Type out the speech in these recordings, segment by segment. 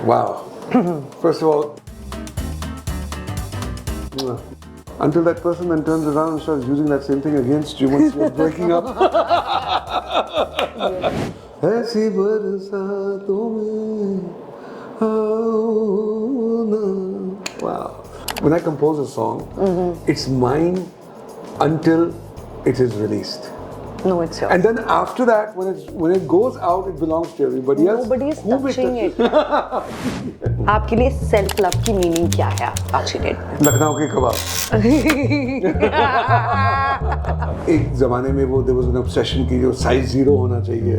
Wow. First of all, until that person then turns around and starts using that same thing against you once you're breaking up. ऐसी बरसातों में आओ ना. Wow. When I compose a song, it's mine until it is released. No, it's yours. And then after that, when it goes out, it belongs to everybody else. Nobody is touching it. आपके लिए self love की meaning क्या है आज की date में? लखनऊ के कबाब. एक जमाने में वो there was an obsession की जो size 0 होना चाहिए,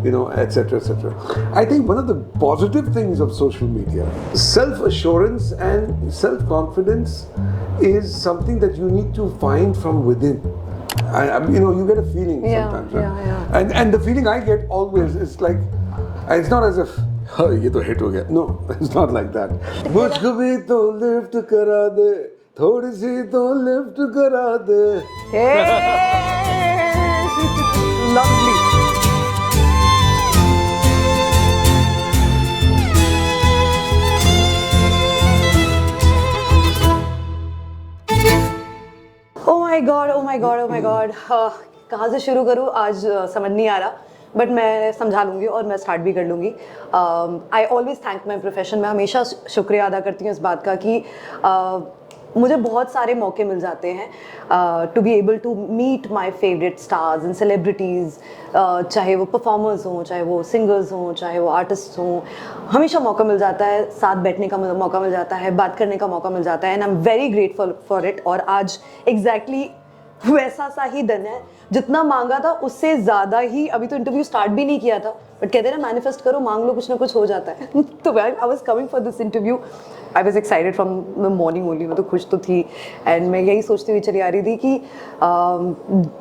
you know, etc. etc. I think one of the positive things of social media, self-assurance and self-confidence is something that you need to find from within. You know, you get a feeling sometimes. Right? And the feeling I get always is like, it's not as if, oh, ये तो hit हो गया. No, it's not like that. मुझको भी तो lift करा दे, थोड़ी सी तो lift करा दे. Lovely. Oh my God. कहाँ से शुरू करूँ आज समझ नहीं आ रहा, बट मैं समझा लूँगी और मैं स्टार्ट भी कर लूँगी. I always thank my profession. मैं हमेशा शुक्रिया अदा करती हूँ इस बात का कि मुझे बहुत सारे मौके मिल जाते हैं to be able to meet my favourite stars and celebrities, चाहे वो परफॉर्मर्स हों, चाहे वो सिंगर्स हों, चाहे वो आर्टिस्ट हों. हमेशा मौका मिल जाता है, साथ बैठने का मौका मिल जाता है, बात करने का मौका मिल जाता है, and I am very grateful for it. और आज एग्जैक्टली वैसा सा ही डन है. जितना मांगा था उससे ज़्यादा ही. अभी तो इंटरव्यू स्टार्ट भी नहीं किया था, बट कहते हैं ना, मैनिफेस्ट करो, मांग लो, कुछ ना कुछ हो जाता है. तो I was coming for this interview. I was excited from the morning only. मैं तो खुश तो थी, एंड मैं यही सोचती हुई चली आ रही थी कि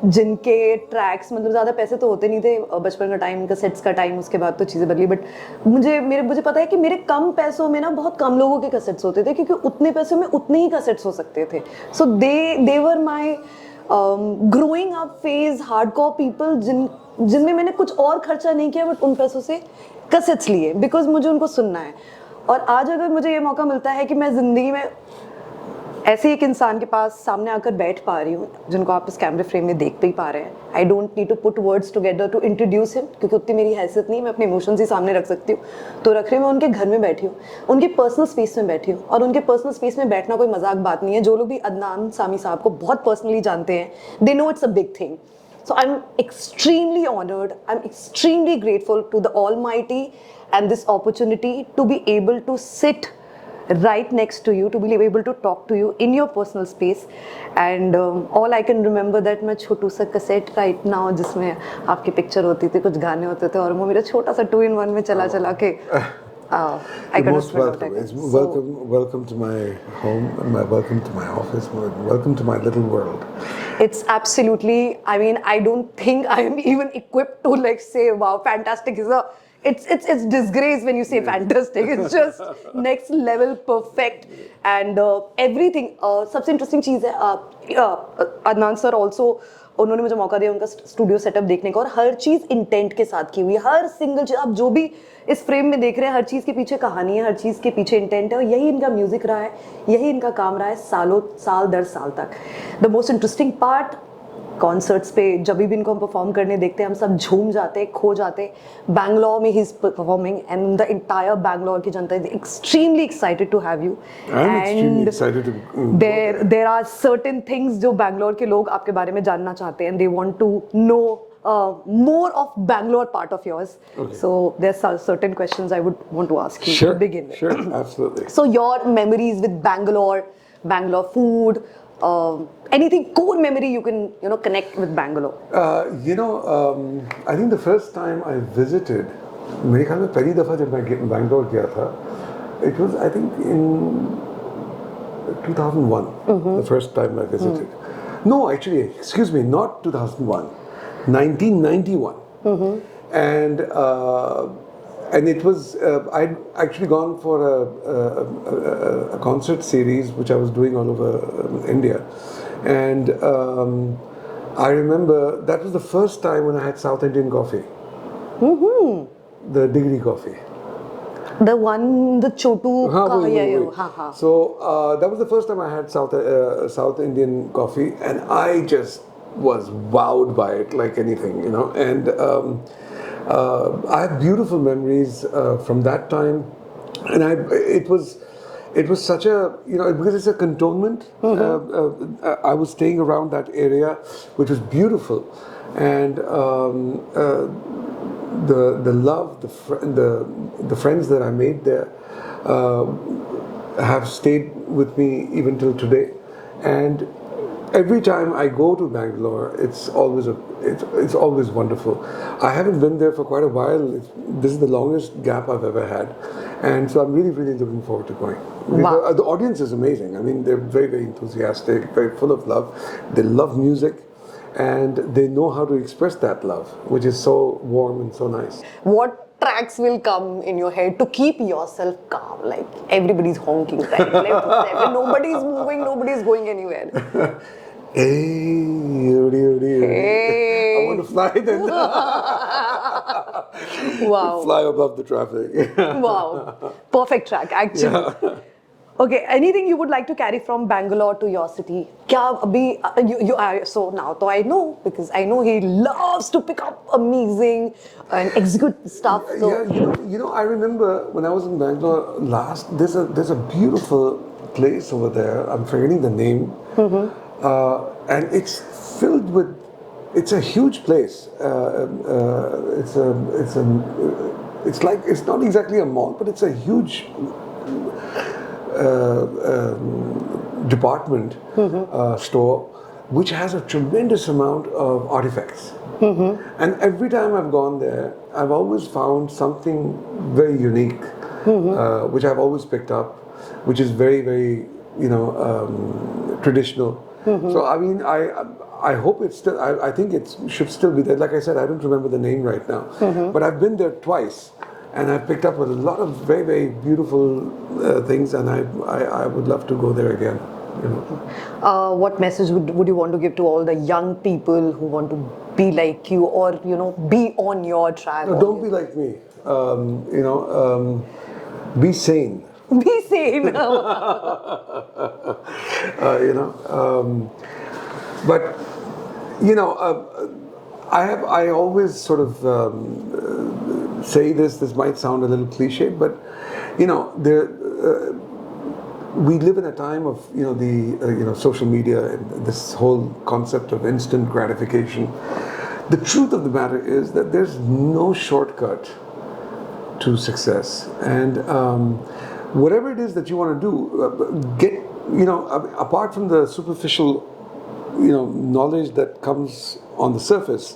जिनके ट्रैक्स, मतलब ज़्यादा पैसे तो होते नहीं थे बचपन का टाइम, कैसेट्स का टाइम, उसके बाद तो चीज़ें बदली, बट मुझे पता है कि मेरे कम पैसों में ना बहुत कम लोगों के कैसेट्स होते थे, क्योंकि उतने पैसों में उतने ही कैसेट्स हो सकते थे. So they were my growing up phase, hardcore people, जिनमें मैंने कुछ और खर्चा नहीं किया, बट उन पैसों से कैसेट्स लिए, बिकॉज मुझे उनको सुनना है. और आज अगर मुझे ये मौका मिलता है कि मैं ज़िंदगी में ऐसे एक इंसान के पास सामने आकर बैठ पा रही हूँ, जिनको आप इस कैमरे फ्रेम में देख भी पा रहे हैं, I don't need to put words together to introduce him, क्योंकि उतनी मेरी हैसियत नहीं, मैं अपने इमोशंस ही सामने रख सकती हूँ. तो रख रही मैं उनके घर में बैठी हूँ, उनके पर्सनल स्पेस में बैठी हूँ. और उनके पर्सनल स्पेस में बैठना कोई मजाक बात नहीं है. जो लोग भी अदनान सामी साहब को बहुत पर्सनली जानते हैं, they know it's a big thing. So I'm extremely honored, I'm extremely grateful to the Almighty and this opportunity to be able to sit right next to you, to be able to talk to you in your personal space. And all I can remember that मैं छोटू सा cassette का इतना, जिसमें आपकी picture होती थी, कुछ गाने होते थे, और वो मेरा छोटा सा 2-in-1 में चला के I got most welcome. Welcome to my home, welcome to my office, welcome to my little world. It's absolutely, I mean, I don't think I am even equipped to like say, wow, fantastic is a, it's disgrace when you say fantastic. It's just next level perfect, and everything. सबसे interesting चीज़ है, Adnan sir also, उन्होंने मुझे मौका दिया उनका studio setup देखने का, और हर चीज़ इंटेंट के साथ की हुई है. हर सिंगल चीज़, आप जो भी इस फ्रेम में देख रहे हैं, हर चीज़ के पीछे कहानी है, हर चीज़ के पीछे इंटेंट है, और यही इनका म्यूजिक रहा है, यही इनका काम रहा है साल दर साल तक. The most interesting part, concerts पे जब भी इनको हम परफॉर्म करने देखते हैं, हम सब झूम जाते, खो जाते. बैंगलोर में ही is performing, and the entire Bangalore की जनता is extremely excited to have you. And there are certain things जो बैंगलोर के लोग आपके बारे में जानना चाहते हैं, they want to know more of Bangalore part of yours. Okay. So there's certain questions I would want to ask you to begin with. Sure, absolutely. So your memories with Bangalore food, anything core memory you can connect with Bangalore. I think the first time I visited, मेरे ख्याल में पहली दफ़ा जब मैं बैंगलोर गया था, it was I think in 2001. The first time I visited. No, actually, excuse me, not 2001. 1991, and it was I'd actually gone for a concert series which I was doing all over India, and I remember that was the first time when I had South Indian coffee, the degree coffee. The one, the Chotu. Wait. Ha, ha. So that was the first time I had South Indian coffee, and I just was wowed by it like anything, you know. And I have beautiful memories from that time, and it was such a, you know, because it's a cantonment. I was staying around that area, which was beautiful, and the love, the friends that I made there have stayed with me even till today, and every time I go to Bangalore, it's always wonderful. I haven't been there for quite a while. This is the longest gap I've ever had, and so I'm really looking forward to going. Wow. The audience is amazing. I mean, they're very enthusiastic, very full of love. They love music, and they know how to express that love, which is so warm and so nice. What tracks will come in your head to keep yourself calm? Like everybody's honking right, left, right. Nobody's moving, nobody's going anywhere. Hey, Hey. I want to fly then. Wow. Fly above the traffic. Wow. Perfect track, actually. Yeah. Okay, anything you would like to carry from Bangalore to your city? Kya abhi, you are, so now so I know, because I know he loves to pick up amazing and execute stuff. So. Yeah, you know, I remember when I was in Bangalore last, there's a beautiful place over there. I'm forgetting the name. And it's filled with, it's a huge place. It's not exactly a mall, but it's a huge department store, which has a tremendous amount of artifacts. And every time I've gone there, I've always found something very unique, which I've always picked up, which is very, you know, traditional. So I mean, I hope it's still. I think it should still be there. Like I said, I don't remember the name right now, but I've been there twice, and I've picked up a lot of very beautiful things, and I would love to go there again. You know. What message would you want to give to all the young people who want to be like you, or you know, be on your track? No, don't be like me. You know, be sane. Be sane. You know, but you know, I always sort of say this. This might sound a little cliche, but you know, we live in a time of, you know, the social media and this whole concept of instant gratification. The truth of the matter is that there's no shortcut to success, and whatever it is that you want to do, get, you know, apart from the superficial, you know, knowledge that comes on the surface,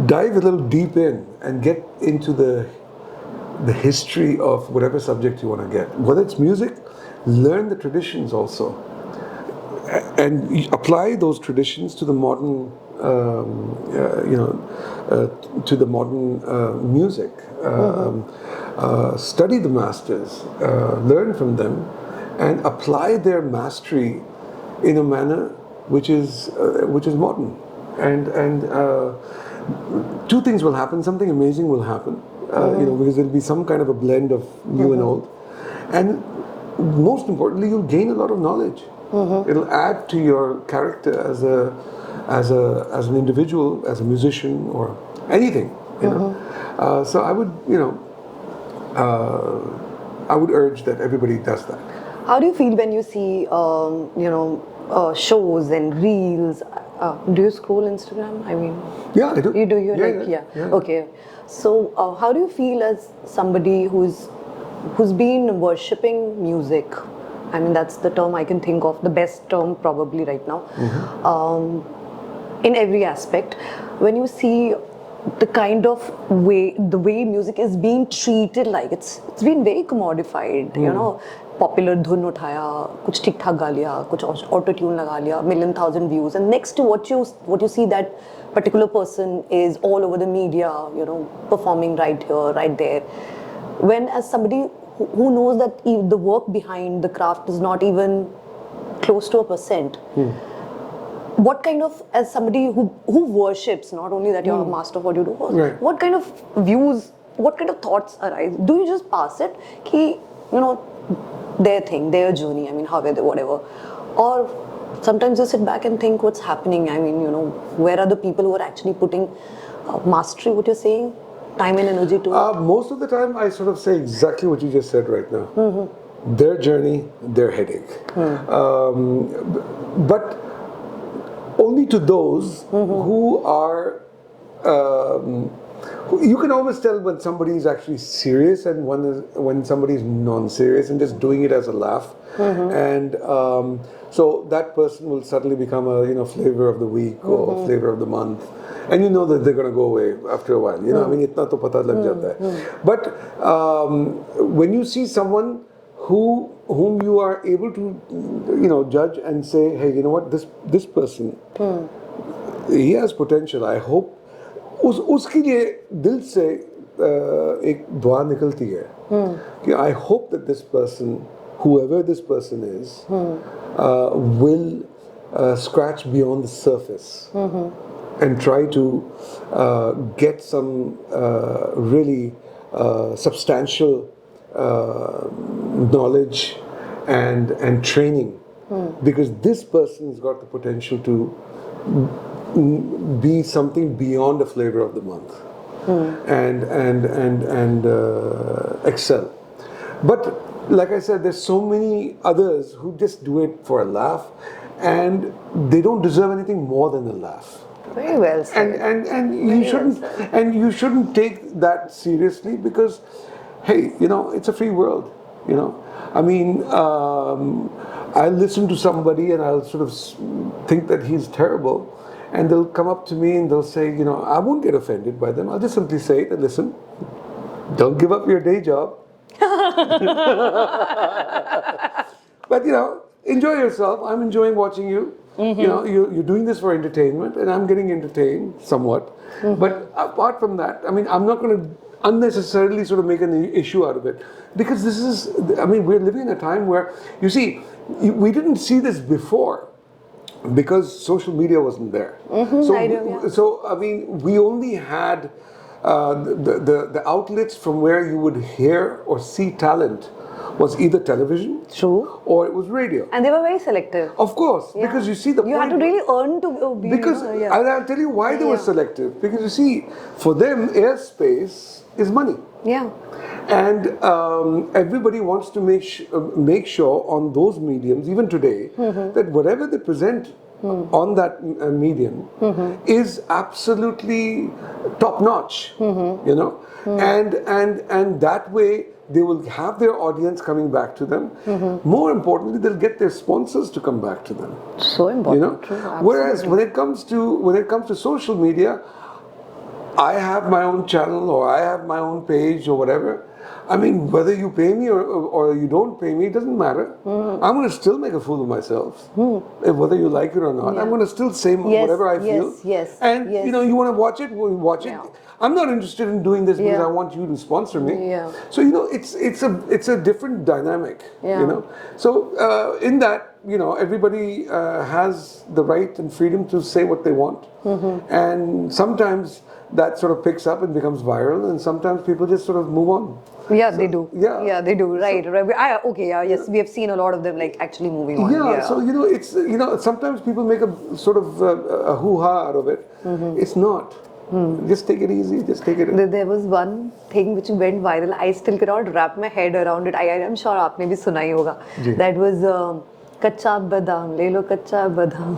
dive a little deep in and get into the history of whatever subject you want to get. Whether it's music, learn the traditions also, and apply those traditions to the modern, you know, to the modern music. Study the masters, learn from them, and apply their mastery in a manner which is modern. And two things will happen. Something amazing will happen, you know, because there'll be some kind of a blend of new and old, and most importantly, you'll gain a lot of knowledge. It'll add to your character as an individual, as a musician, or anything. You know, so I would, you know, I would urge that everybody does that. How do you feel when you see, you know, shows and reels? Do you scroll Instagram? I mean, yeah, I do. You do. You like, yeah. Okay. So, how do you feel as somebody who's been worshipping music? I mean, that's the term I can think of, the best term probably right now. In every aspect, when you see the kind of way music is being treated, like it's been very commodified, you know, popular धुन उठाया, कुछ ठीक ठाक गा लिया, कुछ auto tune लगा लिया, 1,000,000 views, and next to what you see, that particular person is all over the media, you know, performing right here, right there. When as somebody who knows that the work behind the craft is not even close to 1%. What kind of, as somebody who worships, not only that you're a master of what you do, Right. what kind of views what kind of thoughts arise? Do you just pass it, ki, their thing, their journey, I mean, however, whatever, or sometimes you sit back and think what's happening? I mean, where are the people who are actually putting mastery, what you're saying, time and energy to it? Most of the time, I sort of say exactly what you just said right now. Their journey, their headache. But only to those who are. You can always tell when somebody is actually serious and when somebody is non-serious and just doing it as a laugh. And so that person will suddenly become a flavor of the week or flavor of the month. And you know that they're going to go away after a while. I mean, itna to pata lag jata hai. But when you see someone whom you are able to, judge and say, hey, you know what, this person, he has potential. I hope उसकी लिए दिल से एक दुआ निकलती है कि I hope that this person, whoever this person is, will scratch beyond the surface and try to get some really substantial knowledge and training, because this person's got the potential to be something beyond a flavor of the month and excel. But like I said, there's so many others who just do it for a laugh, and they don't deserve anything more than a laugh. Very well said. And you shouldn't take that seriously, because hey, it's a free world. I mean, I'll listen to somebody and I'll sort of think that he's terrible, and they'll come up to me and they'll say, I won't get offended by them. I'll just simply say, listen, don't give up your day job. But enjoy yourself. I'm enjoying watching you. You're doing this for entertainment, and I'm getting entertained somewhat. But apart from that, I mean, I'm not going to unnecessarily sort of make an issue out of it, because we're living in a time where, you see, we didn't see this before because social media wasn't there. So I mean, we only had the outlets from where you would hear or see talent was either television, true, or it was radio, and they were very selective. Of course, because you see you had to really earn to be. Because I'll tell you why they were selective. Because you see, for them, airspace is money. Yeah. And everybody wants to make sure on those mediums, even today, that whatever they present on that medium is absolutely top notch. And that way they will have their audience coming back to them. More importantly, they'll get their sponsors to come back to them. So important. True, whereas when it comes to social media, I have my own channel or I have my own page or whatever. I mean, whether you pay me or you don't pay me, it doesn't matter. I'm going to still make a fool of myself, whether you like it or not. I'm going to still say whatever I feel. And you want to watch it, we'll watch it. I'm not interested in doing this because I want you to sponsor me. So it's a different dynamic. So in that, everybody has the right and freedom to say what they want, and sometimes that sort of picks up and becomes viral, and sometimes people just sort of move on. Yeah, they do. Yeah, they do. Right. Yes, we have seen a lot of them actually moving on. So it's sometimes people make a sort of a hoo-ha out of it. It's not. Just take it easy. Just take it. There was one thing which went viral. I still cannot wrap my head around it. I am sure आपने भी सुना ही होगा. That was कच्चा बादाम ले लो कच्चा बादाम.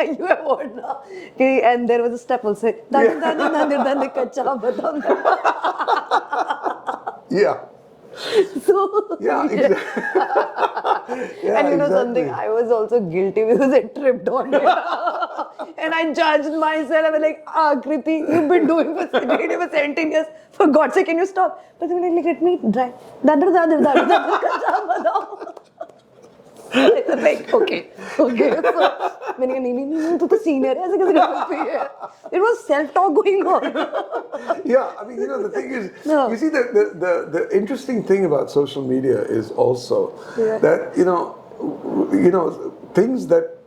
You have heard now. And there was a step also. कच्चा बादाम. Yeah. So exactly. And something, I was also guilty because I tripped on it. And I judged myself. I was like, Akriti, you've been doing for 17 years. For God's sake, can you stop? But then like, let me try. Like, okay. So, मैंने कहा नहीं तू तो senior है ऐसे कैसे कर सकती है? It was self-talk going on. Yeah, I mean, the thing is, you see, the interesting thing about social media is also that things that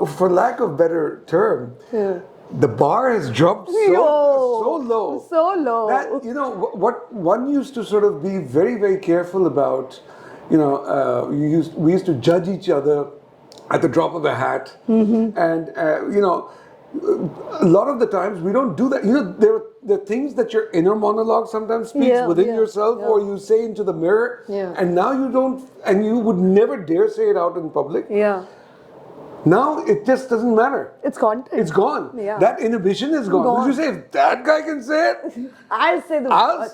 for lack of better term, the bar has dropped so low. So low. That, you know, what one used to sort of be very, very careful about, you know, we used to judge each other at the drop of a hat. And, you know, a lot of the times we don't do that. You know, there are things that your inner monologue sometimes speaks within yourself, or you say into the mirror, and now you don't, and you would never dare say it out in public. Now it just doesn't matter. It's content. It's gone. That inhibition is gone. Did you say, if that guy can say it, I'll say the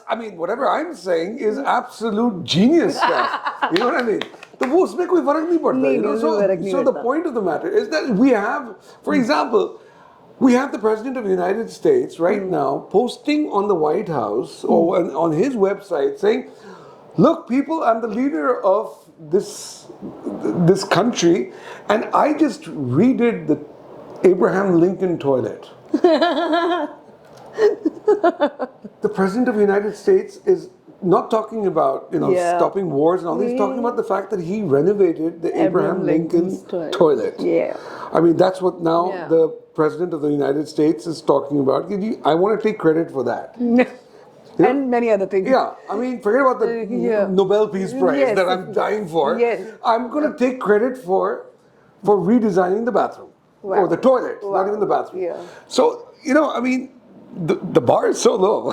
I mean, whatever I'm saying is absolute genius stuff. You know what I mean? तो वो उसमें कोई फर्क नहीं पड़ता. You know? So the point of the matter is that we have, for example, we have the President of the United States right now posting on the White House or on his website saying, look, people, I'm the leader of this country, and I just redid the Abraham Lincoln toilet. The President of the United States is not talking about, you know, stopping wars and all. He's talking about the fact that he renovated the Abraham Lincoln toilet. I mean, that's what now the President of the United States is talking about. I want to take credit for that. You know? And many other things. Yeah, I mean, forget about the Nobel Peace Prize that I'm dying for. I'm going to take credit for redesigning the bathroom or the toilet, not even the bathroom. So, you know, I mean, the bar is so low.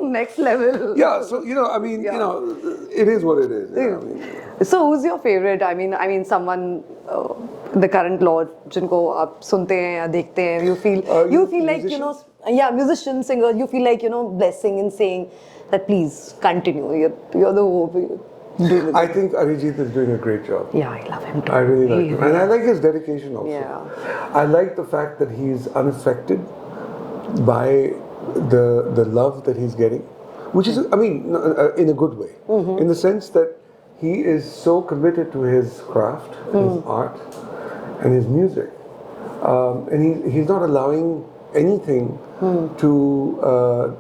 Next level. Yeah, so, you know, I mean, you know, it is what it is. You know, I mean, so who's your favorite? I mean, someone, the current law, जिनको आप सुनते हैं या देखते हैं, you feel like, you know, musician, singer, you feel like, you know, blessing and saying that please continue. You're the hope. I think Arijit is doing a great job. Yeah, I love him too. I really like him. And I like his dedication also. Yeah. I like the fact that he's unaffected by the love that he's getting, which is, I mean, in a good way, in the sense that he is so committed to his craft, his art, and his music, and he's not allowing anything to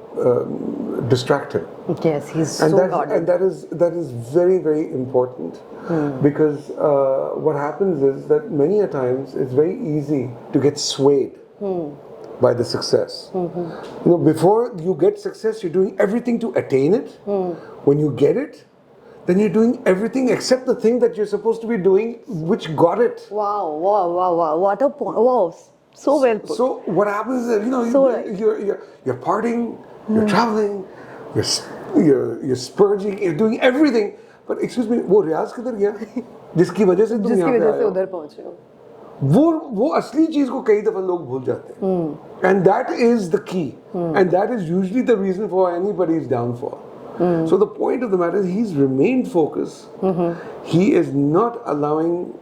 distract him. Yes, he's And so guarded. And that is very, very important, because what happens is that many a times it's very easy to get swayed by the success. You know, before you get success, you're doing everything to attain it. When you get it, then you're doing everything except the thing that you're supposed to be doing, which got it. Wow. What a point. Wow. So well put. So what happens is, you know, you're partying, you're traveling, you're spurging, you're doing everything. But excuse me, वो रियाज किधर गया? जिसकी वजह से तुम यहाँ पे आए हो। उधर पहुँचे हो। वो असली चीज को कई दफा लोग भूल जाते हैं. And that is the key. And that is usually the reason for anybody's downfall. So the point of the matter is he's remained focused. He is not allowing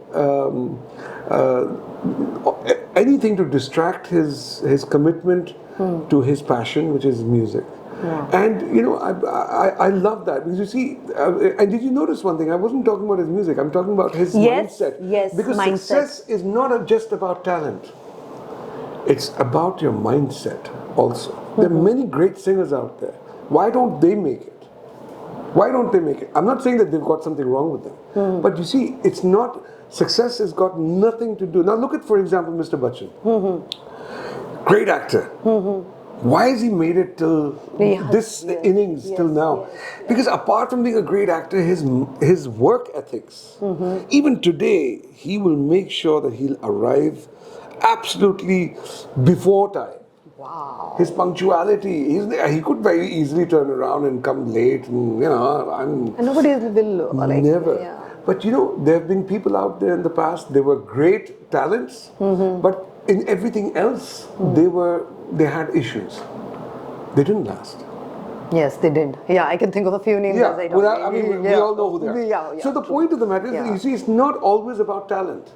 anything to distract his commitment to his passion, which is music. And you know, I love that, because you see, and did you notice one thing? I wasn't talking about his music. I'm talking about his mindset. Yes, because success is not just about talent. It's about your mindset also. There are many great singers out there. Why don't they make it? Why don't they make it? I'm not saying that they've got something wrong with them. But you see, it's not, success has got nothing to do. Now look at, for example, Mr. Bachchan. Great actor. Why has he made it till this innings, till now? Because apart from being a great actor, his work ethics, even today, he will make sure that he'll arrive absolutely before time. Wow. His punctuality, he could very easily turn around and come late, and you know, and nobody will like never. But you know, there have been people out there in the past. They were great talents, but in everything else, they had issues. They didn't last. Yes, they did. Yeah, I can think of a few names. Yeah, I mean, we all know who they are. So the point of the matter is, you see, it's not always about talent.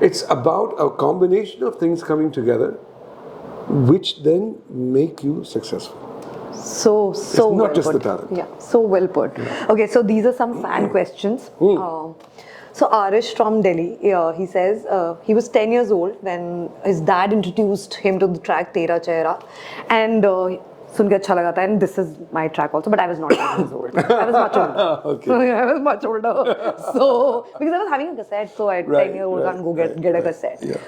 It's about a combination of things coming together, which then make you successful. So it's not well just put. the talent. Yeah, so well put. Okay, so these are some fan questions. So Arish from Delhi, he says he was 10 years old when his dad introduced him to the track Tera Chehra, and सुन के अच्छा लगा था, and this is my track also, but I was not 10 years old. I was much older. Okay. I was much older. So because I was having a cassette, so I 10-year-old can't go get a cassette. Yeah.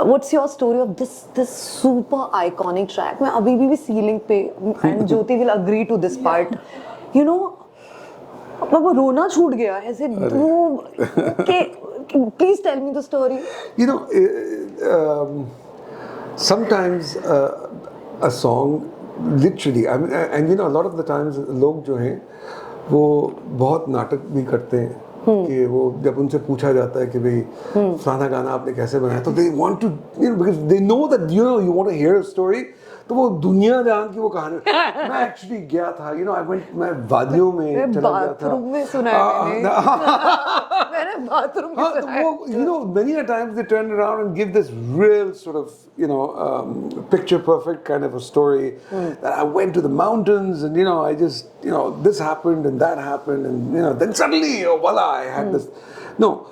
What's your story of this super iconic track? मैं अभी भी ceiling पे, and Jyoti will agree to this part. You know, अब वो रोना छूट गया. Has it? Please tell me the story. You know, sometimes a song literally, I mean, and you know, a lot of the times लोग जो हैं वो बहुत नाटक भी करते हैं कि वो जब उनसे पूछा जाता है कि भाई फलाना गाना आपने कैसे बनाया, तो they want to, you know, because they know that you know you want to hear a story, तो वो दुनिया जहान की वो कहानी. मैं एक्चुअली गया था, you know, मैं वादियों में चला गया था. बाथरूम में सुना है मैंने बाथरूम में सुना है. You know, many a times they turn around and give this real sort of, you know, picture perfect kind of a story that I went to the mountains and, you know, I just, you know, this happened and that happened and, you know, then suddenly, oh, voila, I had this. No.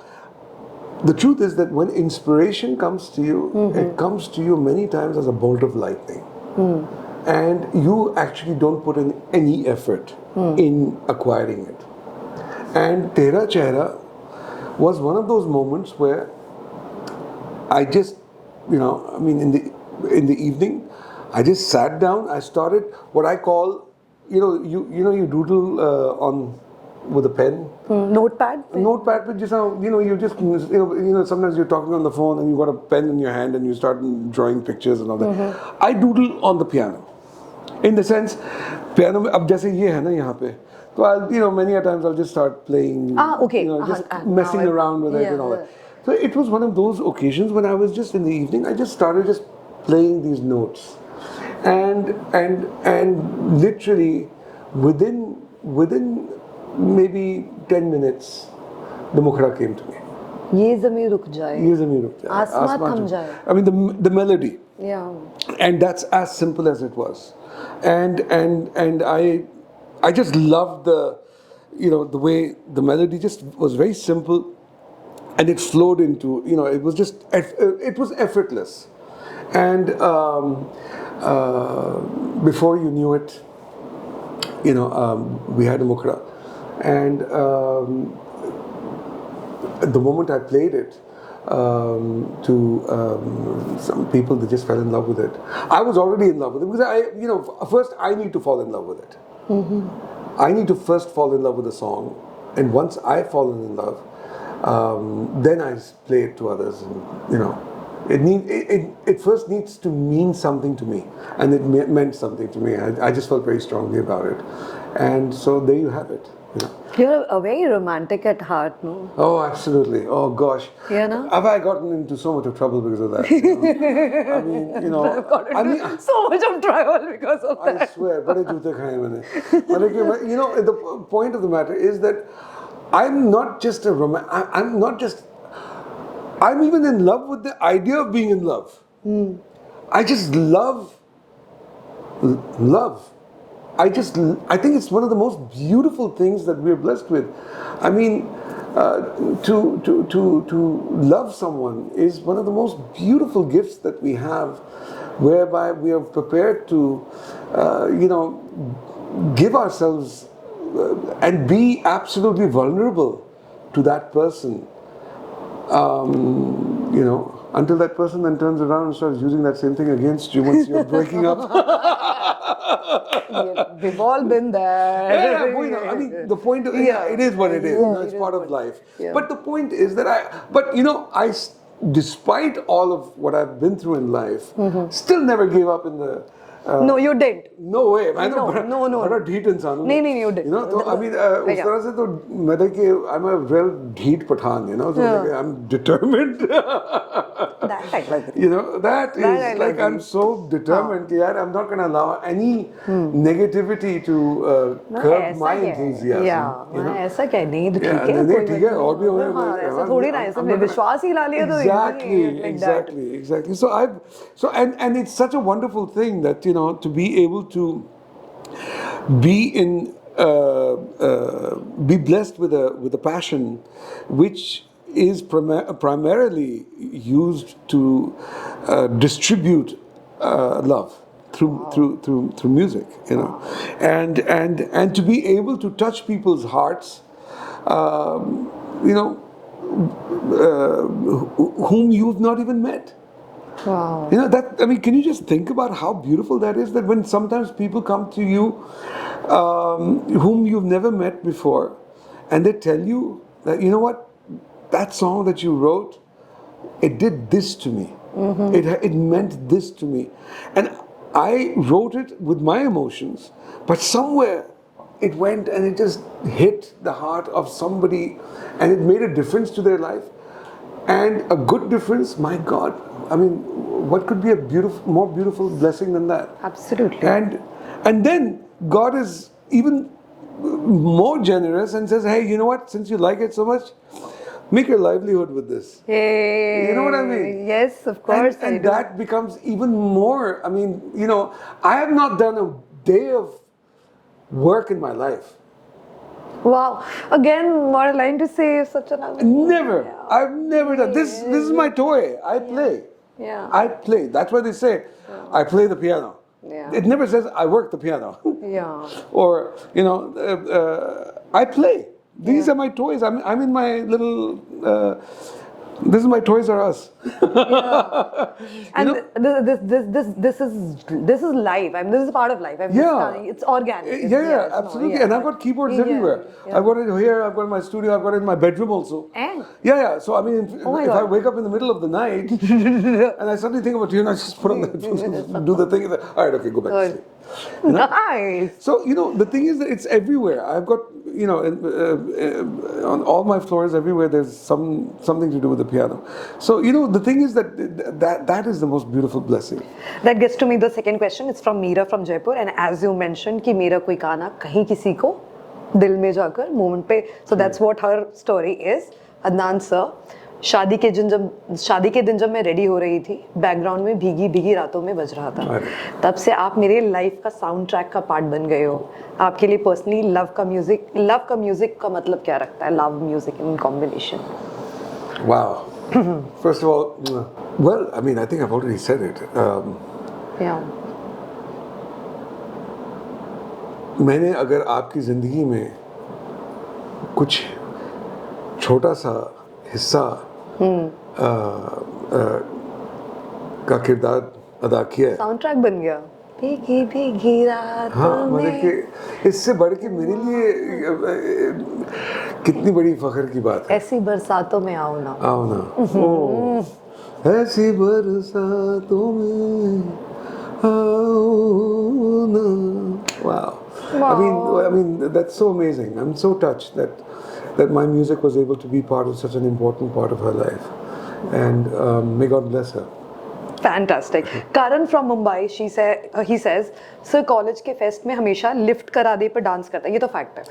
The truth is that when inspiration comes to you, it comes to you many times as a bolt of lightning. And you actually don't put in any effort in acquiring it. And Tera Chehra was one of those moments where I just, you know, I mean, in the evening, I just sat down. I started what I call, you know, you doodle on with a pen. Notepad. Notepad, but just you know, you just you know, sometimes you're talking on the phone and you got a pen in your hand and you start drawing pictures and all that. I doodle on the piano. In the sense, piano में अब जैसे ये है ना यहाँ पे, तो I'll, you know, many a times I'll just start playing, okay, you know, just messing around with it and all that. So it was one of those occasions when I was just in the evening, I just started just playing these notes, and literally within maybe 10 minutes, the mukhra came to me. ये ज़मीं रुक जाए, ये ज़मीं रुक जाए, आसमां थम जाए. I mean the melody. Yeah. And that's as simple as it was. And I just loved the, you know, the way the melody just was very simple, and it flowed into, you know, it was just, it was effortless. And before you knew it, you know, we had a mukhra, and the moment I played it to some people, they just fell in love with it. I was already in love with it because you know, first I need to fall in love with it. I need to first fall in love with the song, and once I've fallen in love, then I play it to others, and you know, it first needs to mean something to me, and it meant something to me. I just felt very strongly about it, and so there you have it. You know. You're a very romantic at heart, no? Oh, absolutely. Oh, gosh. Yeah, no? Have I gotten into so much of trouble because of that? You know? I mean, you know. I've gotten into so much of trouble because of that. I swear, bade joote khaye maine. You know, the point of the matter is that I'm not just a I'm even in love with the idea of being in love. I just love. I think it's one of the most beautiful things that we're blessed with. I mean, to love someone is one of the most beautiful gifts that we have, whereby we are prepared to, you know, give ourselves and be absolutely vulnerable to that person. You know, until that person then turns around and starts using that same thing against you once you're breaking up. We've all been there. I mean, the point of it is what it is. You know, it's part of life. Yeah. But the point is that but you know, despite all of what I've been through in life, still never gave up in the. No, you didn't. No way. No. बड़ा ढीठ इंसान हूँ. नहीं, you didn't. You know, तो I mean, उस तरह से तो मैं देखिए, I'm a real ढीठ Pathan. You know, so like, I'm determined. That I like. You know, that is like I'm so determined. That I'm not going to allow any negativity to curb my enthusiasm. Yeah, you know? ऐसा क्या नहीं तो ठीक है. नहीं ठीक है और भी होंगे. ऐसा थोड़ी ना ऐसे विश्वास ही ला लिया तो. Exactly. So and it's such a wonderful thing that, you know, to be able to be be blessed with a passion which is primarily used to distribute love through music, you know, and to be able to touch people's hearts, you know, whom you've not even met. Wow. You know, that, I mean, can you just think about how beautiful that is? That when sometimes people come to you, whom you've never met before, and they tell you that, you know what, that song that you wrote, it did this to me. It meant this to me. And I wrote it with my emotions, but somewhere it went and it just hit the heart of somebody and it made a difference to their life. And a good difference, my God, I mean, what could be a more beautiful blessing than that? Absolutely. And then God is even more generous and says, hey, you know what, since you like it so much, make your livelihood with this. Hey. You know what I mean? Yes, of course. And that becomes even more, I mean, you know, I have not done a day of work in my life. Wow. Again, what a line to say, such an Never. Yeah. I've never done this. This is my toy. I play. Yeah. I play. That's why they say I play the piano. Yeah. It never says I work the piano. Yeah. Or, you know, I play. These are my toys. I'm in my little. This is my Toys R Us. Yeah. And this is life. I mean, this is part of life. It's organic. Yeah, absolutely. And I've got keyboards everywhere. I've got it here. I've got it in my studio. I've got it in my bedroom also. And? Yeah. So I mean, if I wake up in the middle of the night and I suddenly think about you, and I just put on the do the thing. All right, okay, go back to sleep. You know? Nice. So, you know, the thing is that it's everywhere. I've got, you know, on all my floors everywhere there's something to do with the piano. So, you know, the thing is that is the most beautiful blessing. That gets to me the second question. It's from Meera from Jaipur, and as you mentioned कि मेरा कोई गाना कहीं किसी को दिल में जाकर moment पे. So that's what her story is. Adnan sir, शादी के दिन जब मैं रेडी हो रही थी, बैकग्राउंड में भीगी भीगी रातों में बज रहा था. तब से आप मेरे लाइफ का साउंड ट्रैक का पार्ट बन गए हो. आपके लिए पर्सनली लव का म्यूजिक का मतलब क्या रखता है? Love music in combination. Wow. First of all, well, I mean, I think I've already said it. Yeah. मैंने अगर आपकी ज़िंदगी में कुछ छोटा सा हिस्सा का किरदार अदा किया है, साउंड ट्रैक बन गया. भीगी भीगी रात हाँ, मतलब कि इससे बढ़ के मेरे लिए कितनी बड़ी फख्र की बात है. ऐसी बरसातों में आओ ना. ऐसी बरसातों में आओ ना. Wow. I mean, that's so amazing. I'm so touched that my music was able to be part of such an important part of her life, and may God bless her. Fantastic. Karan from Mumbai, he says, sir, college के fest में हमेशा lift करा दे पर dance करता है. ये तो fact है.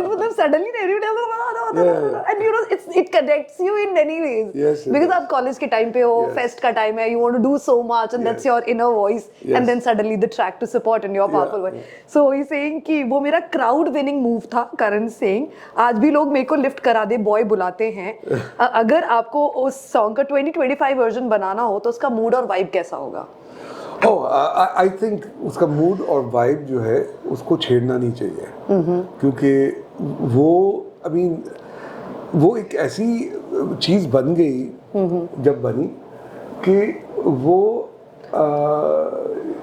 मतलब suddenly and you know it connects you in many ways. Yes, because आप कॉलेज के टाइम पे हो, फेस्ट का टाइम है, you want to do so much and that's your inner voice, and then suddenly the track to support in your powerful voice. So he's saying कि वो मेरा crowd winning move था. Karan saying आज भी लोग मेरे को लिफ्ट करा दे बॉय बुलाते हैं. अगर आपको उस सॉन्ग का 2025 वर्जन बनाना हो तो उसका मूड और वाइब कैसा होगा? I think उसका मूड और वाइब जो है उसको छेड़ना नहीं चाहिए, क्योंकि वो एक ऐसी चीज़ बन गई जब बनी कि वो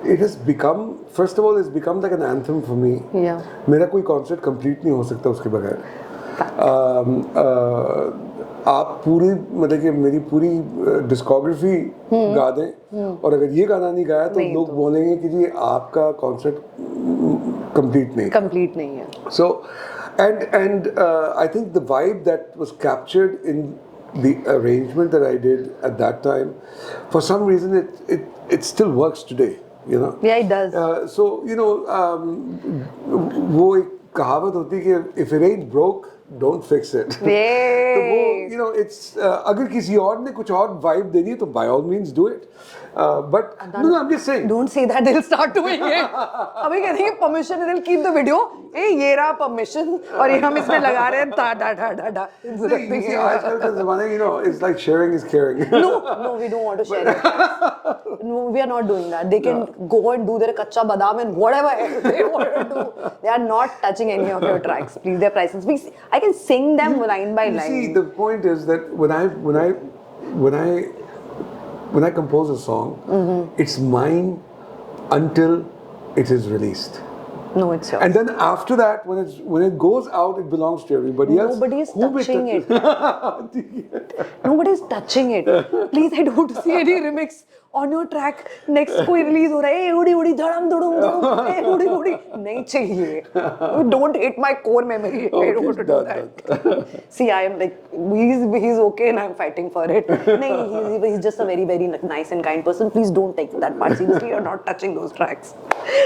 it has become, first of all, it's become like an anthem for me. मेरा कोई कॉन्सर्ट कंप्लीट नहीं हो सकता उसके बगैर. आप पूरी मतलब कि मेरी पूरी डिस्कोग्राफी गा दें और अगर ये गाना नहीं गाया तो लोग बोलेंगे कि जी आपका कॉन्सर्ट कंप्लीट नहीं है. So and I think the vibe that was captured in the arrangement that I did at that time, for some reason it still works today, you know. Yeah, it does. So you know, वो एक कहावत होती है कि if it ain't broke, don't fix it. तो वो, you know, it's अगर किसी और ने कुछ और vibe देनी है तो by all means do it. But no, I'm just saying. Don't say that, they'll start doing it. अभी कहते हैं permission, they'll keep the video. Hey, ये रहा permission और ये हम इसमें लगा रहे हैं ता दा दा दा दा. You see, आजकल का ज़माना, you know, it's like sharing is caring. No, we don't want to share it. No, we are not doing that. They can go and do their kacha badam and whatever they want to do. They are not touching any of your tracks. Please, their prices. I can sing them line by line. See, the point is that when I compose a song, it's mine until it is released. No, it's yours. And then after that, when it goes out, it belongs to everybody else. Nobody is touching it. Nobody is touching it. Please, I don't see any remix on your track. Next कोई release हो रहा है, उड़ी उड़ी धड़म धड़म धड़म, उड़ी उड़ी नहीं चाहिए. Don't hit my core memory. I don't want to do that. See, I am like, he's okay and I'm fighting for it. No, he's just a very, very nice and kind person. Please don't take that part seriously. You're not touching those tracks.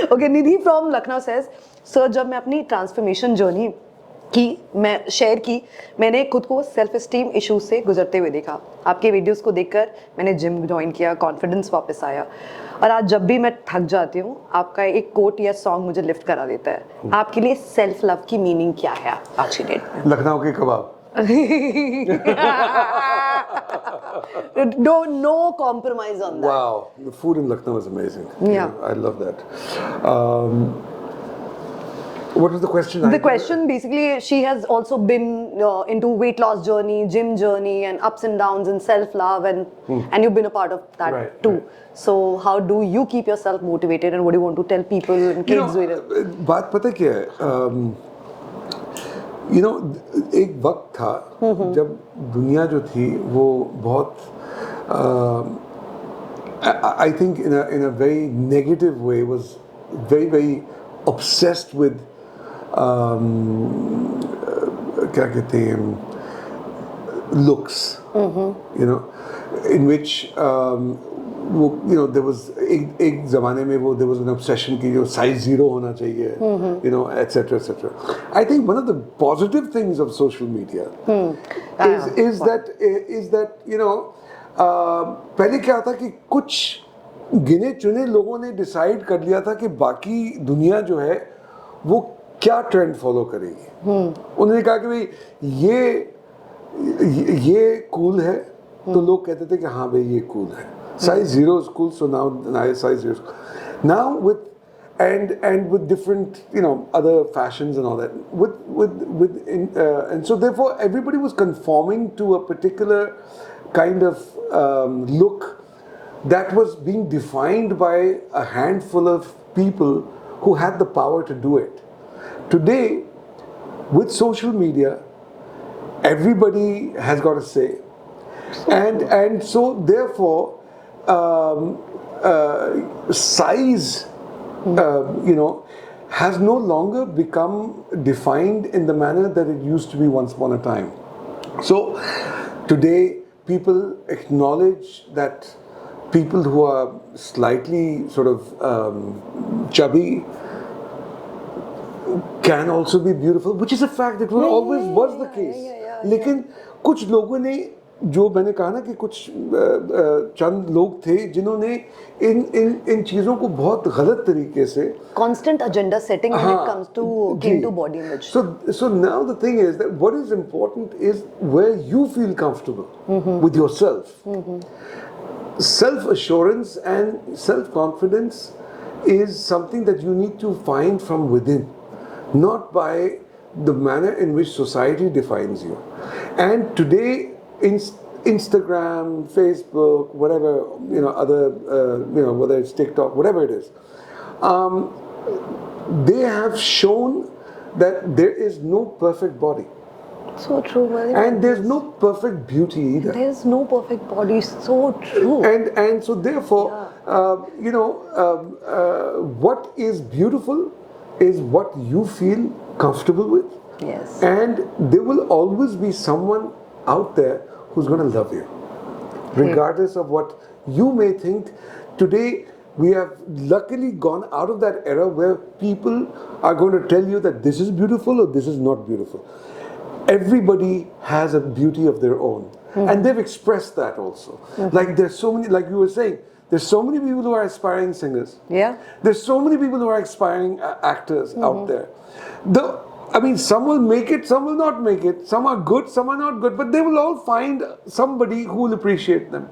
Okay, Nidhi from Lucknow says, Sir, जब मैं अपनी transformation journey मैं share की, मैंने खुद को self esteem issues से गुजरते हुए देखा. आपके वीडियोस को देखकर मैंने जिम ज्वाइन किया, कॉन्फिडेंस वापस आया और आज जब भी मैं थक जाती हूँ आपका एक कोट या सॉन्ग मुझे लिफ्ट करा देता है. आपके लिए सेल्फ लव की मीनिंग क्या है आज की डेट में? लखनऊ के कबाब. No compromise on that. Wow, the food in Lucknow is amazing. Yeah. I love that. What was the question? The question basically, she has also been into weight loss journey, gym journey, and ups and downs and self-love, and you've been a part of that too. Right. So how do you keep yourself motivated, and what do you want to tell people and kids? बात पता क्या है? You know, एक वक्त था जब दुनिया जो थी वो बहुत I think in a very negative way was very obsessed with क्या कहते हैं looks, you know, in which you know there was एक ज़माने में वो there was an obsession कि जो size 0 होना चाहिए, you know, etc. I think one of the positive things of social media is that you know पहले क्या था कि कुछ गिने चुने लोगों ने डिसाइड कर लिया था कि बाकी दुनिया जो है वो क्या ट्रेंड फॉलो करेगी. उन्होंने कहा कि भाई ये कूल है तो लोग कहते थे कि हाँ भाई ये कूल है. Size 0 is cool, so now size 0 is cool. Now with with different, you know, other fashions and all that, and so therefore everybody was conforming to a particular kind of look that was being defined by a handful of people who had the power to do it. Today, with social media, everybody has got a say, and so therefore size, you know, has no longer become defined in the manner that it used to be once upon a time. So today people acknowledge that people who are slightly sort of chubby can also be beautiful, which is a fact. It always was the case. लेकिन कुछ लोगों ने, जो मैंने कहा ना कि कुछ चंद लोग थे जिन्होंने इन चीज़ों को बहुत गलत तरीके से constant agenda setting when it comes to body image. So now the thing is that what is important is where you feel comfortable with yourself. Self-assurance and self-confidence is something that you need to find from within, not by the manner in which society defines you. And today, Instagram, Facebook, whatever, you know, other, you know, whether it's TikTok, whatever it is, they have shown that there is no perfect body. So true. And there's no perfect beauty either. There's no perfect body. So true. And so therefore, you know, what is beautiful is what you feel comfortable with. Yes. And there will always be someone out there who's going to love you, regardless of what you may think. Today, we have luckily gone out of that era where people are going to tell you that this is beautiful or this is not beautiful. Everybody has a beauty of their own, and they've expressed that also. Like there's so many, like you were saying, There's so many people who are aspiring singers. Yeah. There's so many people who are aspiring actors out there. Some will make it, some will not make it. Some are good, some are not good. But they will all find somebody who will appreciate them.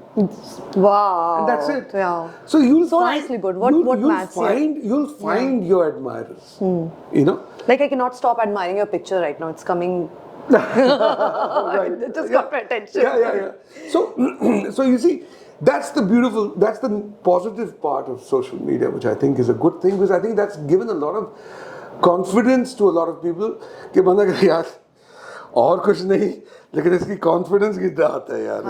Wow. And that's it. Yeah. So you'll So find, nicely put. What maths? You'll find your admirers. You know. Like I cannot stop admiring your picture right now. It's coming. Right. It just got my attention. Yeah. So you see, that's the positive part of social media, which I think is a good thing, because I think that's given a lot of confidence to a lot of people कि बंदा कहे यार और कुछ नहीं लेकिन इसकी confidence कितना आता है यार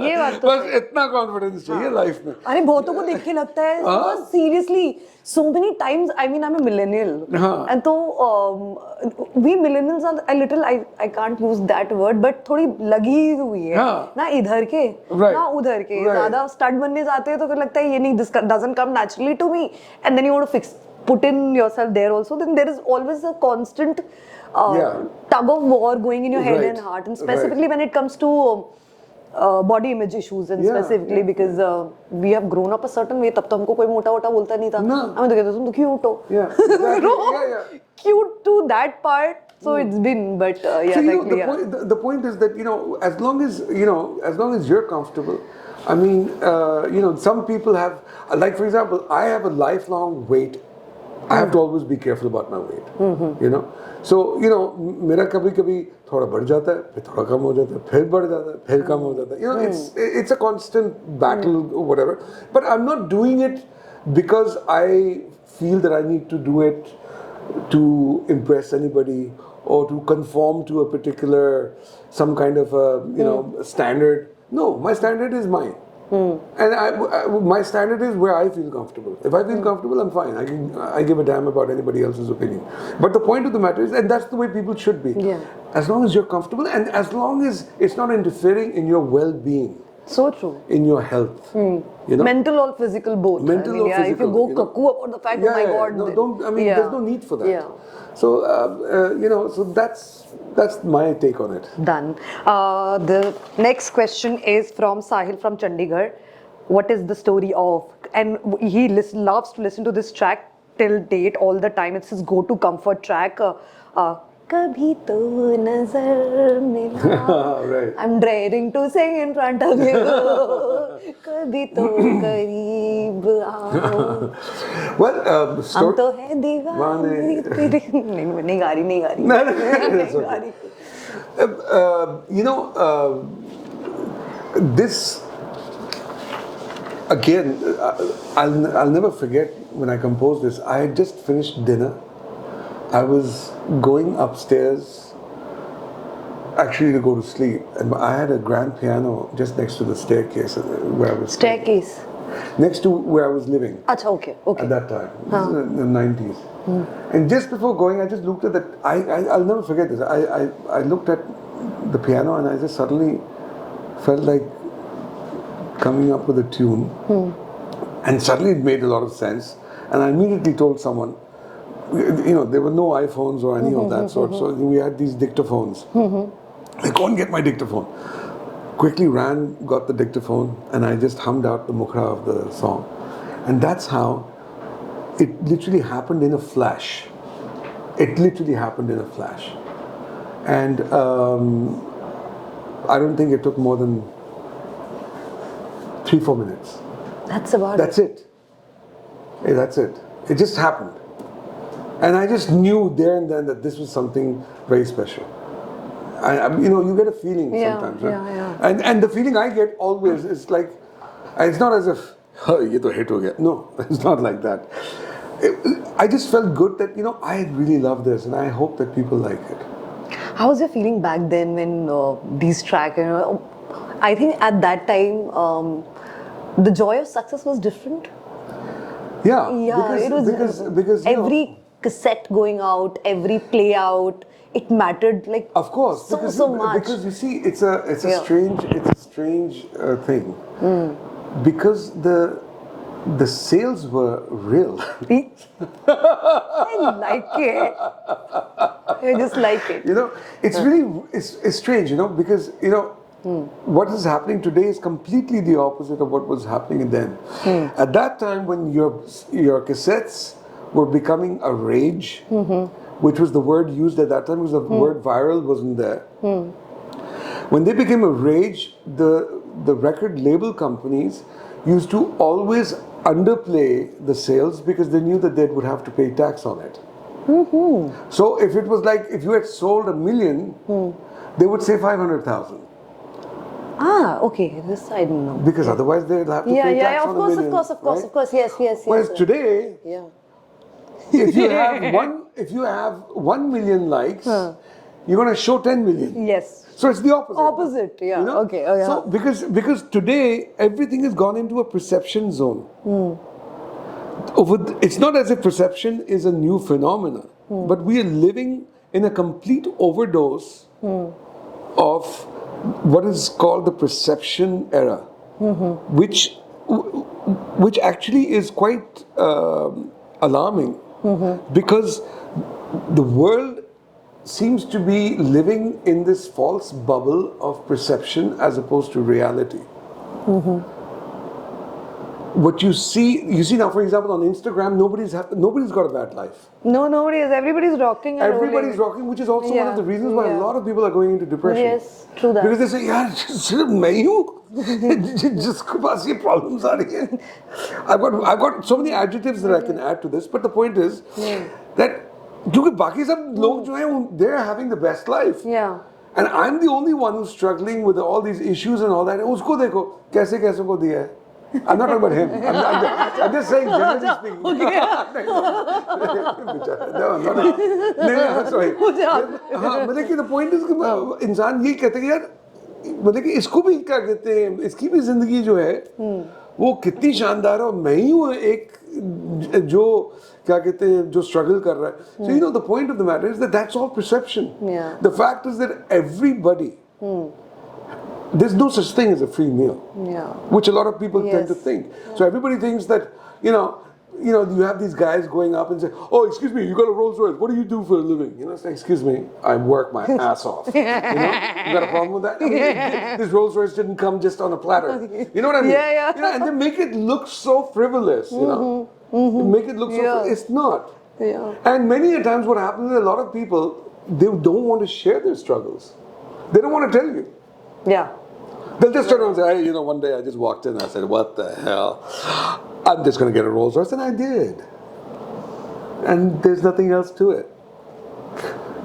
ये बात तो बस इतना कॉन्फिडेंस चाहिए लाइफ में अरे बहुतों को देख के लगता है seriously so many times I mean I'm a millennial and तो we millennials are a little I can't use that word but थोड़ी लगी हुई है ना इधर के ना उधर के ज़्यादा स्टड बनने जाते हैं तो फिर लगता है ये नहीं this doesn't come naturally to me and then you want to put in yourself there also, then there is always a constant tug of war going in your head and heart, and specifically when it comes to body image issues, and specifically because we have grown up a certain way. तब तो हमको कोई मोटा वोटा बोलता नहीं था. हमें तो कहते तुम तो cute हो. Cute to that part. So it's been, but so, the point is that as long as you're comfortable. I mean, some people have, like for example, I have a lifelong weight. I have to always be careful about my weight. So मेरा कभी थोड़ा बढ़ जाता है, फिर थोड़ा कम हो जाता है, फिर बढ़ जाता है, फिर कम हो जाता है. It's a constant battle or whatever. But I'm not doing it because I feel that I need to do it to impress anybody or to conform to a particular some kind of standard. No, my standard is mine. And my standard is where I feel comfortable. If I feel comfortable, I'm fine. I give a damn about anybody else's opinion. But the point of the matter is, and that's the way people should be. Yeah. As long as you're comfortable and as long as it's not interfering in your well-being. So true. In your health. Mental or physical both. Mental or physical. If you go cuckoo about the fact, oh my God. No, don't. I mean, there's no need for that. Yeah. So, so that's my take on it. Done. The next question is from Sahil from Chandigarh. What is the story of? And he loves to listen to this track till date all the time. It's his go-to comfort track. Kabhi to nazar mila. Right. I'm daring to sing in front of you. Kabhi to kareeb aao. Well, हम तो है दीवाने तेरे नहीं गा रही this again I'll never forget when I composed this. I had just finished dinner. I was going upstairs actually to go to sleep, and I had a grand piano just next to the staircase where I was staircase next to where I was living. Achha, okay. At that time, this is in the 90s. And just before going, I just looked at that. I'll never forget this. I looked at the piano and I just suddenly felt like coming up with a tune. And suddenly it made a lot of sense. And I immediately told someone, there were no iPhones or any of that sort. So we had these dictaphones. I go and get my dictaphone. Quickly ran, got the dictaphone, and I just hummed out the mukhra of the song. And that's how it literally happened in a flash. It literally happened in a flash. And I don't think it took more than 3-4 minutes. That's about That's it. Hey, that's it. It just happened. And I just knew there and then that this was something very special. You get a feeling sometimes, right? Yeah. And the feeling I get always is like, it's not as if, ye to hit ho gaya. No, it's not like that. I just felt good that, I really love this and I hope that people like it. How was your feeling back then when these tracks, I think at that time, the joy of success was different. Yeah, it was because every cassette going out, every play out, it mattered like of course so much. Because you see, it's a strange thing. Because the sales were real. I like it. I just like it. It's really it's strange, because What is happening today is completely the opposite of what was happening then. At that time, when your cassettes were becoming a rage, which was the word used at that time, because the word viral wasn't there. When they became a rage, the record label companies used to always underplay the sales because they knew that they would have to pay tax on it. So if it was like, if you had sold 1 million, they would say 500,000. Ah, okay. This I didn't know. Because otherwise they'd have to pay tax on 1 million. Of course. Yes. Whereas today, Yeah. if you have 1 million likes, you're going to show 10 million. Yes. So it's the opposite. Opposite, yeah. You know? Okay. Oh, yeah. So because today everything has gone into a perception zone. It's not as if perception is a new phenomenon, but we are living in a complete overdose of what is called the perception era, which actually is quite alarming, because the world seems to be living in this false bubble of perception as opposed to reality. What you see now, for example, on Instagram, nobody's got a bad life. No, nobody is. Everybody's rocking. And Everybody's rolling. rocking, which is also one of the reasons why a lot of people are going into depression. Yes, true that. Because they say, "Yeah, सिर्फ मैं ही हूँ जिसके पास ये problems आ रही हैं." I've got so many adjectives that I can add to this, but the point is that क्योंकि बाकी सब लोग जो हैं, they're having the best life. Yeah. And I'm the only one who's struggling with all these issues and all that. उसको देखो कैसे को दिया है. I'm not talking about him. I'm just saying, generally speaking. No, I'm not. No, sorry. मतलब कि the point is कि इंसान ये कहते हैं कि यार, मतलब कि इसको भी क्या कहते हैं, इसकी भी जिंदगी जो है, वो कितनी शानदार है, और मैं ही हूँ एक जो क्या कहते हैं, जो struggle कर रहा है. So you know, the point of the matter is that that's all perception. Yeah. The fact is that everybody. There's no such thing as a free meal, which a lot of people tend to think. So everybody thinks that, you have these guys going up and say, "Oh, excuse me, you got a Rolls Royce. What do you do for a living?" It's like, "Excuse me, I work my ass off." You got a problem with that? I mean, this Rolls Royce didn't come just on a platter. You know what I mean? Yeah. And they make it look so frivolous. Make it look so. It's not. Yeah. And many a times, what happens is a lot of people, they don't want to share their struggles. They don't want to tell you. Yeah. They'll just turn around and say, "Hey, one day I just walked in and I said, what the hell? I'm just going to get a Rolls Royce." And I did. And there's nothing else to it.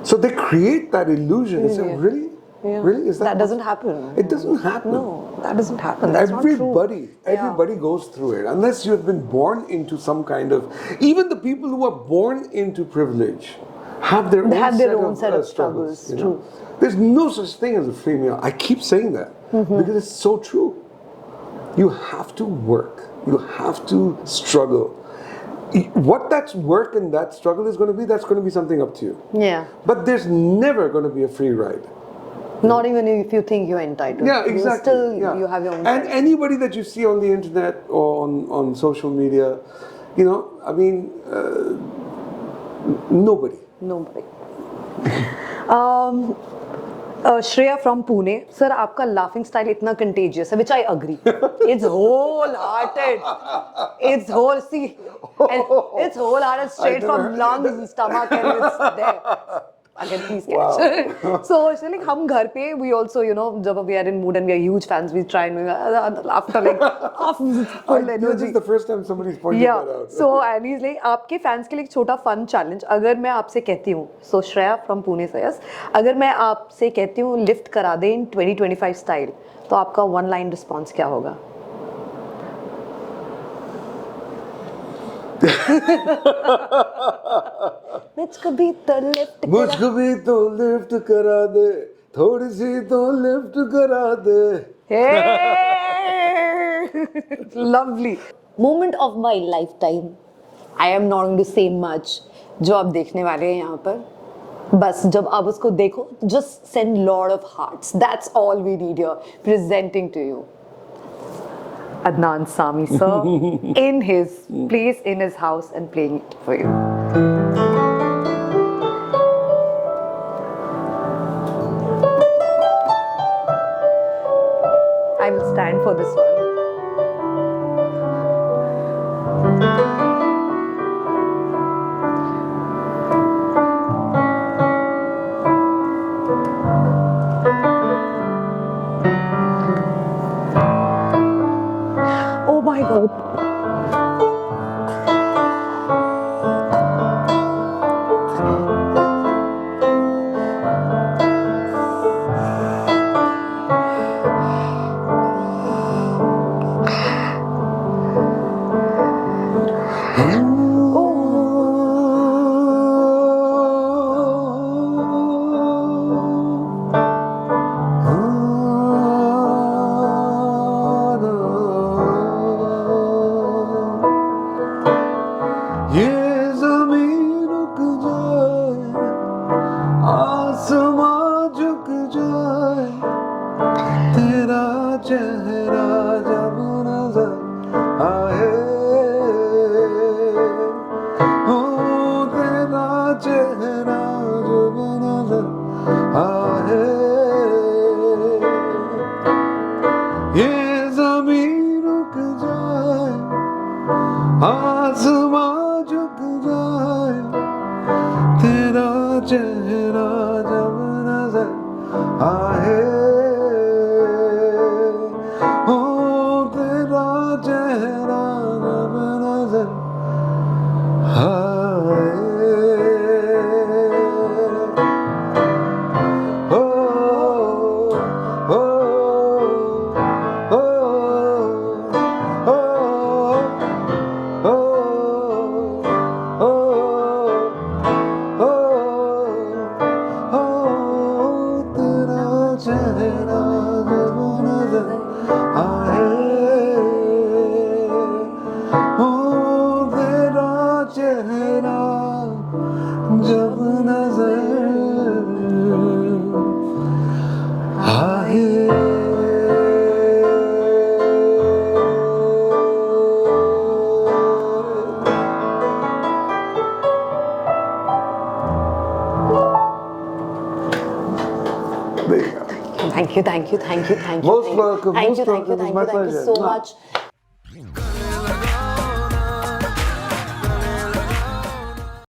So they create that illusion. They say, really? Yeah. Really? Is that doesn't happen. It doesn't happen. No, that doesn't happen. That's Everybody goes through it. Unless you have been born into some kind of... Even the people who are born into privilege have their own set of struggles. True. There's no such thing as a free meal. I keep saying that because it's so true. You have to work. You have to struggle. What that work and that struggle is going to be, that's going to be something up to you. Yeah. But there's never going to be a free ride. Not even if you think you're entitled. Yeah, exactly. You have your own. And anybody that you see on the internet or on social media, nobody. Shreya from Pune. Sir, आपका laughing style इतना contagious है, which I agree. It's wholehearted. It's wholehearted straight from lungs, stomach, and it's there. Again, please catch. Wow. So, like, हम घर पे, we also, जब we are in mood and we are huge fans, we try and after like full energy. This is the first time somebody's pointed that out. So, and he's like, आपके fans के लिए एक छोटा fun challenge. अगर मैं आपसे कहती हूँ, so Shreya from Pune says, अगर मैं आपसे कहती हूँ lift करा दे in 2025 style, तो आपका one line response क्या होगा? मुझको भी तो लिफ्ट करा दे, थोड़ी सी तो लिफ्ट करा दे. Hey! Lovely. Moment of my lifetime. I am not going to say much. जो आप देखने वाले हैं यहाँ पर, बस जब आप उसको देखो, just send lot of hearts. That's all we need here. Presenting to you Adnan Sami, sir, in his place, in his house, and playing it for you. for this one. Oh my God. ये ज़मीन रुक जाए, आसमां झुक जाए, तेरा चेहरा जब नजर आए, हो तेरा चेहरा जब नजर आए, ये ज़मीन रुक जाए, आसमां झुक जाए, तेरा चेहरा जब नजर आए, हो तेरा चेहरा जब नजर आए, हो हो हो जब नजर आए। Thank you, thank you, thank you, thank you. Most welcome, Thank most you, thank you, welcome. thank It's my you, thank you pleasure. so Mwah. much.